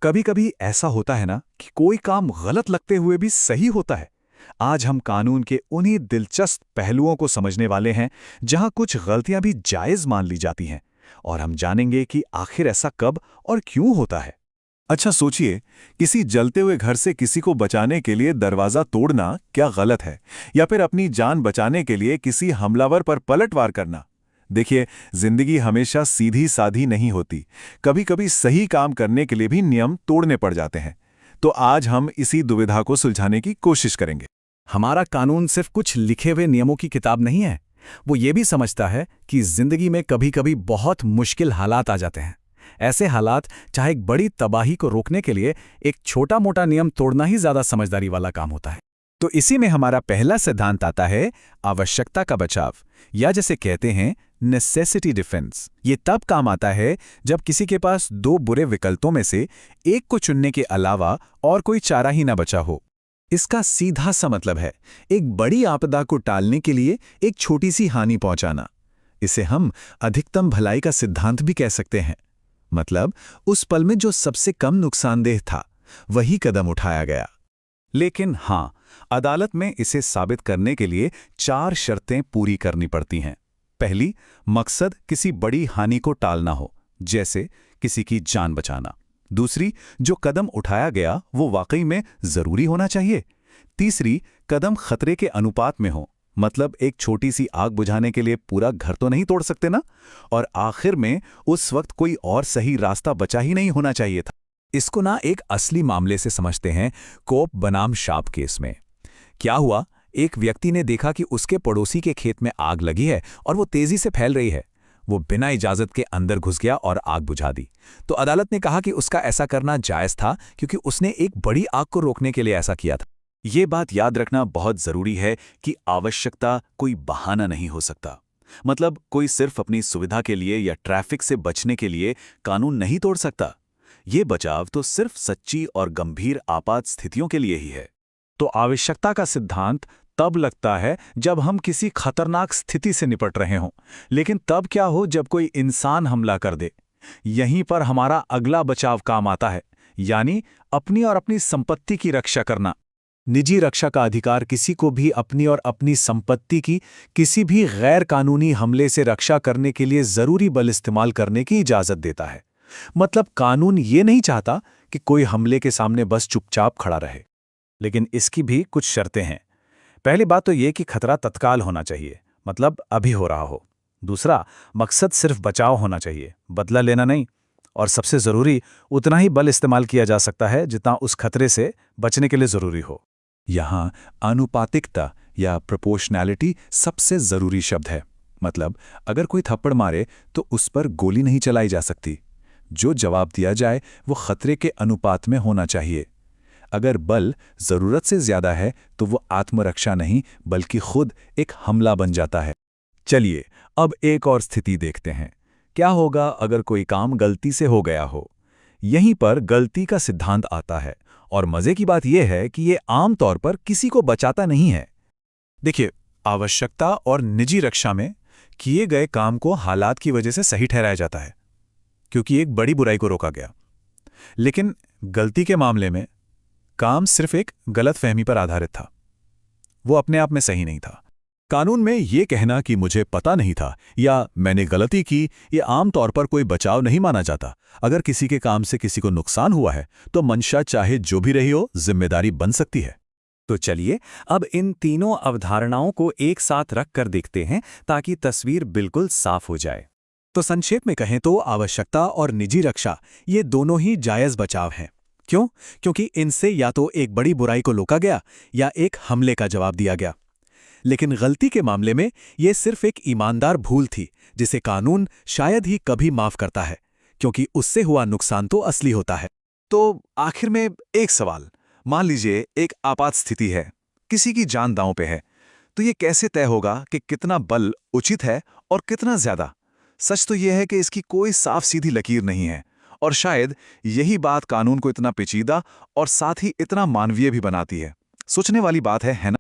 कभी कभी ऐसा होता है ना कि कोई काम गलत लगते हुए भी सही होता है। आज हम कानून के उन्हीं दिलचस्प पहलुओं को समझने वाले हैं जहां कुछ गलतियां भी जायज मान ली जाती हैं। और हम जानेंगे कि आखिर ऐसा कब और क्यों होता है। अच्छा सोचिए, किसी जलते हुए घर से किसी को बचाने के लिए दरवाजा तोड़ना क्या गलत है? या फिर अपनी जान बचाने के लिए किसी हमलावर पर पलटवार करना? देखिए, जिंदगी हमेशा सीधी साधी नहीं होती। कभी कभी सही काम करने के लिए भी नियम तोड़ने पड़ जाते हैं। तो आज हम इसी दुविधा को सुलझाने की कोशिश करेंगे। हमारा कानून सिर्फ कुछ लिखे हुए नियमों की किताब नहीं है। वो ये भी समझता है कि जिंदगी में कभी कभी बहुत मुश्किल हालात आ जाते हैं। ऐसे हालात चाहे एक बड़ी तबाही को रोकने के लिए एक छोटा मोटा नियम तोड़ना ही ज्यादा समझदारी वाला काम होता है। तो इसी में हमारा पहला सिद्धांत आता है आवश्यकता का बचाव, या जैसे कहते हैं नेसेसिटी डिफेंस। ये तब काम आता है जब किसी के पास दो बुरे विकल्पों में से एक को चुनने के अलावा और कोई चारा ही ना बचा हो। इसका सीधा सा मतलब है एक बड़ी आपदा को टालने के लिए एक छोटी सी हानि पहुंचाना। इसे हम अधिकतम भलाई का सिद्धांत भी कह सकते हैं। मतलब उस पल में जो सबसे कम नुकसानदेह था वही कदम उठाया गया। लेकिन हां, अदालत में इसे साबित करने के लिए 4 शर्तें पूरी करनी पड़ती हैं। पहली, मकसद किसी बड़ी हानि को टालना हो, जैसे किसी की जान बचाना। दूसरी, जो कदम उठाया गया वो वाकई में जरूरी होना चाहिए। तीसरी, कदम खतरे के अनुपात में हो, मतलब एक छोटी सी आग बुझाने के लिए पूरा घर तो नहीं तोड़ सकते ना। और आखिर में उस वक्त कोई और सही रास्ता बचा ही नहीं होना चाहिए था। इसको ना एक असली मामले से समझते हैं, कोप बनाम शाप केस में। क्या हुआ, एक व्यक्ति ने देखा कि उसके पड़ोसी के खेत में आग लगी है और वो तेजी से फैल रही है। वो बिना इजाजत के अंदर घुस गया और आग बुझा दी। तो अदालत ने कहा कि उसका ऐसा करना जायज था क्योंकि उसने एक बड़ी आग को रोकने के लिए ऐसा किया था। ये बात याद रखना बहुत जरूरी है कि आवश्यकता कोई बहाना नहीं हो सकता। मतलब कोई सिर्फ अपनी सुविधा के लिए या ट्रैफिक से बचने के लिए कानून नहीं तोड़ सकता। ये बचाव तो सिर्फ सच्ची और गंभीर आपात स्थितियों के लिए ही है। तो आवश्यकता का सिद्धांत तब लगता है जब हम किसी खतरनाक स्थिति से निपट रहे हों। लेकिन तब क्या हो जब कोई इंसान हमला कर दे। यहीं पर हमारा अगला बचाव काम आता है, यानी अपनी और अपनी संपत्ति की रक्षा करना। निजी रक्षा का अधिकार किसी को भी अपनी और अपनी संपत्ति की किसी भी गैर कानूनी हमले से रक्षा करने के लिए जरूरी बल इस्तेमाल करने की इजाजत देता है। मतलब कानून ये नहीं चाहता कि कोई हमले के सामने बस चुपचाप खड़ा रहे। लेकिन इसकी भी कुछ शर्तें हैं। पहली बात तो ये कि खतरा तत्काल होना चाहिए, मतलब अभी हो रहा हो। दूसरा, मकसद सिर्फ बचाव होना चाहिए, बदला लेना नहीं। और सबसे जरूरी, उतना ही बल इस्तेमाल किया जा सकता है जितना उस खतरे से बचने के लिए जरूरी हो। यहाँ आनुपातिकता या प्रोपोर्शनैलिटी सबसे जरूरी शब्द है। मतलब अगर कोई थप्पड़ मारे तो उस पर गोली नहीं चलाई जा सकती। जो जवाब दिया जाए वो खतरे के अनुपात में होना चाहिए। अगर बल जरूरत से ज्यादा है तो वो आत्मरक्षा नहीं बल्कि खुद एक हमला बन जाता है। चलिए अब एक और स्थिति देखते हैं। क्या होगा अगर कोई काम गलती से हो गया हो? यहीं पर गलती का सिद्धांत आता है। और मजे की बात यह है कि ये आम तौर पर किसी को बचाता नहीं है। देखिए, आवश्यकता और निजी रक्षा में किए गए काम को हालात की वजह से सही ठहराया जाता है, क्योंकि एक बड़ी बुराई को रोका गया। लेकिन गलती के मामले में काम सिर्फ एक गलतफहमी पर आधारित था, वो अपने आप में सही नहीं था। कानून में ये कहना कि मुझे पता नहीं था या मैंने गलती की, ये आमतौर पर कोई बचाव नहीं माना जाता। अगर किसी के काम से किसी को नुकसान हुआ है तो मंशा चाहे जो भी रही हो, जिम्मेदारी बन सकती है। तो चलिए अब इन तीनों अवधारणाओं को एक साथ रख कर देखते हैं ताकि तस्वीर बिल्कुल साफ हो जाए। तो संक्षेप में कहें तो आवश्यकता और निजी रक्षा ये दोनों ही जायज बचाव हैं। क्यों? क्योंकि इनसे या तो एक बड़ी बुराई को रोका गया या एक हमले का जवाब दिया गया। लेकिन गलती के मामले में यह सिर्फ एक ईमानदार भूल थी जिसे कानून शायद ही कभी माफ करता है, क्योंकि उससे हुआ नुकसान तो असली होता है। तो आखिर में एक सवाल, मान लीजिए एक आपात स्थिति है, किसी की जान दांव पे है, तो ये कैसे तय होगा कि कितना बल उचित है और कितना ज्यादा? सच तो यह है कि इसकी कोई साफ सीधी लकीर नहीं है, और शायद यही बात कानून को इतना पेचीदा और साथ ही इतना मानवीय भी बनाती है। सोचने वाली बात है ना?